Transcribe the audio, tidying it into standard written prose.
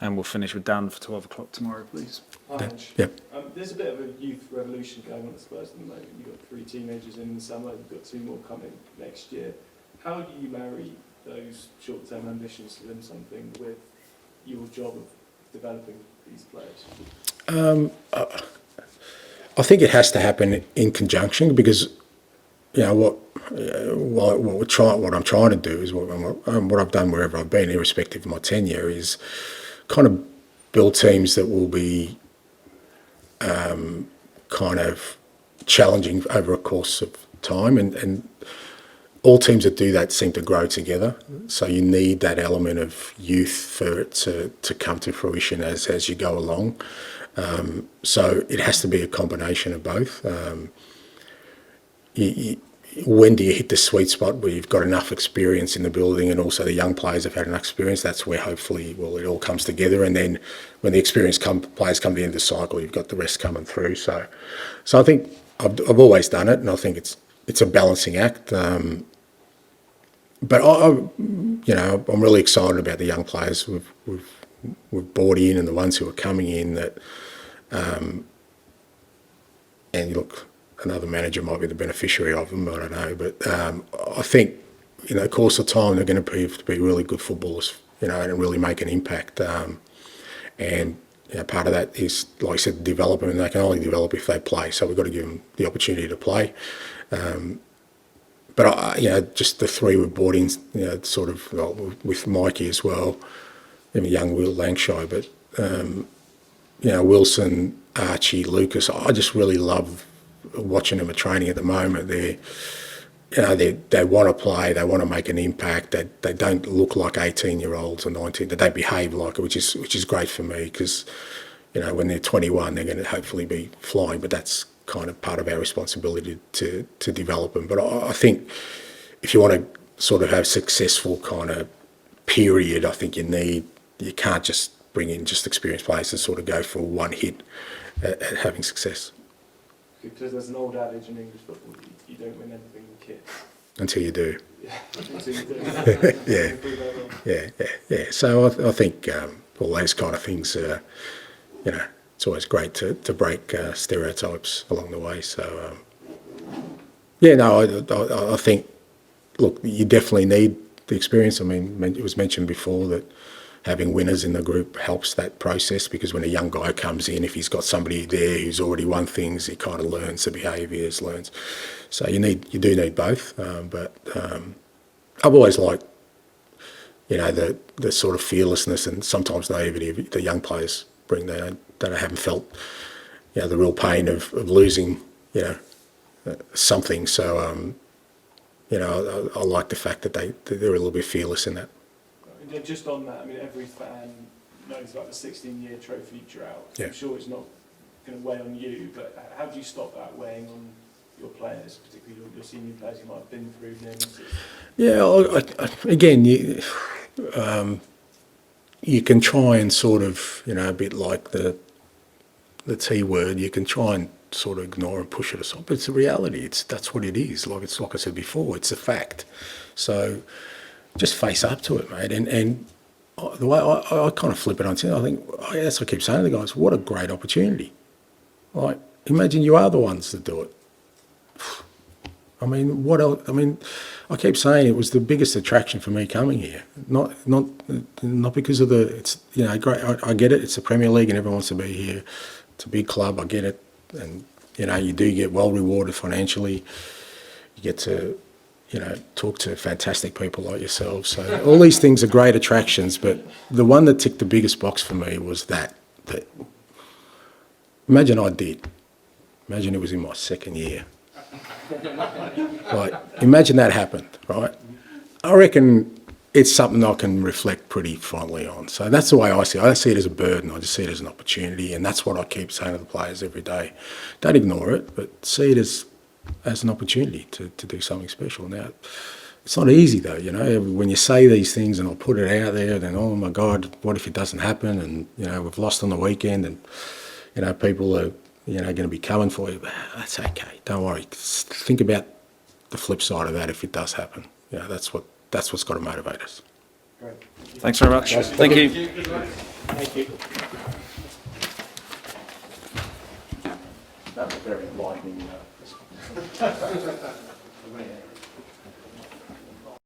And we'll finish with Dan for 12 o'clock tomorrow, please. Hi, Ange. Yep. There's a bit of a youth revolution going on at Spurs at the moment. You've got 3 teenagers in the summer, you've got 2 more coming next year. How do you marry those short-term ambitions to win something with your job of developing these players? I think it has to happen in conjunction because, you know, what I'm trying to do is what I've done wherever I've been, irrespective of my tenure, is kind of build teams that will be kind of challenging over a course of time, and all teams that do that seem to grow together. So you need that element of youth for it to come to fruition as you go along. So it has to be a combination of both. When do you hit the sweet spot where you've got enough experience in the building and also the young players have had enough experience? That's where hopefully, well, it all comes together. And then when the experienced players come to the end of the cycle, you've got the rest coming through. So I think I've always done it, and I think it's a balancing act. But I'm really excited about the young players we've brought in and the ones who are coming in. That, and look, another manager might be the beneficiary of them, I don't know. But I think, in the course of time, they're going to prove to be really good footballers, and really make an impact. And part of that is, like I said, development, and they can only develop if they play. So we've got to give them the opportunity to play. But just the 3 we've brought in, sort of with Mikey as well, and young Will Langshy, but Wilson, Archie, Lucas. I just really love watching them at training at the moment. They want to play, they want to make an impact. They don't look like 18-year-olds or 19. They don't behave like it, which is great for me, because when they're 21, they're going to hopefully be flying. But that's kind of part of our responsibility to develop them. But I think if you want to sort of have a successful kind of period, I think you can't just bring in just experienced players and sort of go for one hit at having success. Because there's an old adage in English football, you don't win anything with kids. Until you do. Yeah, until you do. Yeah. So I think all those kind of things, it's always great to break stereotypes along the way. So, I think, look, you definitely need the experience. I mean, it was mentioned before that having winners in the group helps that process, because when a young guy comes in, if he's got somebody there who's already won things, he kind of learns the behaviours, learns. So you do need both. But I've always liked, the sort of fearlessness and sometimes naivety the young players bring. That I haven't felt, the real pain of losing, something. So, I like the fact that they're a little bit fearless in that. Just on that, I mean, every fan knows about the 16-year trophy drought. Yeah. I'm sure it's not going to weigh on you, but how do you stop that weighing on your players, particularly your senior players who might have been through things? Yeah, again, you can try and sort of, a bit like the T word, you can try and sort of ignore and push it aside, but it's a reality. That's what it is. Like I said before, it's a fact. So just face up to it, mate. And the way I kind of flip it on, I think, as I keep saying to the guys, what a great opportunity. Like, imagine you are the ones that do it. I mean, what else? I mean, I keep saying it was the biggest attraction for me coming here. Not because of it's great. I get it. It's the Premier League and everyone wants to be here. It's a big club. I get it. And, you do get well rewarded financially. You get to, talk to fantastic people like yourselves. So all these things are great attractions, but the one that ticked the biggest box for me was that imagine I did. Imagine it was in my second year. Like, imagine that happened, right? I reckon it's something I can reflect pretty fondly on. So that's the way I see it. I don't see it as a burden. I just see it as an opportunity, and that's what I keep saying to the players every day. Don't ignore it, but see it as an opportunity to do something special. Now, it's not easy though, when you say these things and I put it out there, then, oh my God, what if it doesn't happen? And, we've lost on the weekend and, people are, going to be coming for you. But that's okay. Don't worry. Think about the flip side of that if it does happen. That's what's got to motivate us. Great. Thanks very much. Thank you. Thank you. That was very enlightening.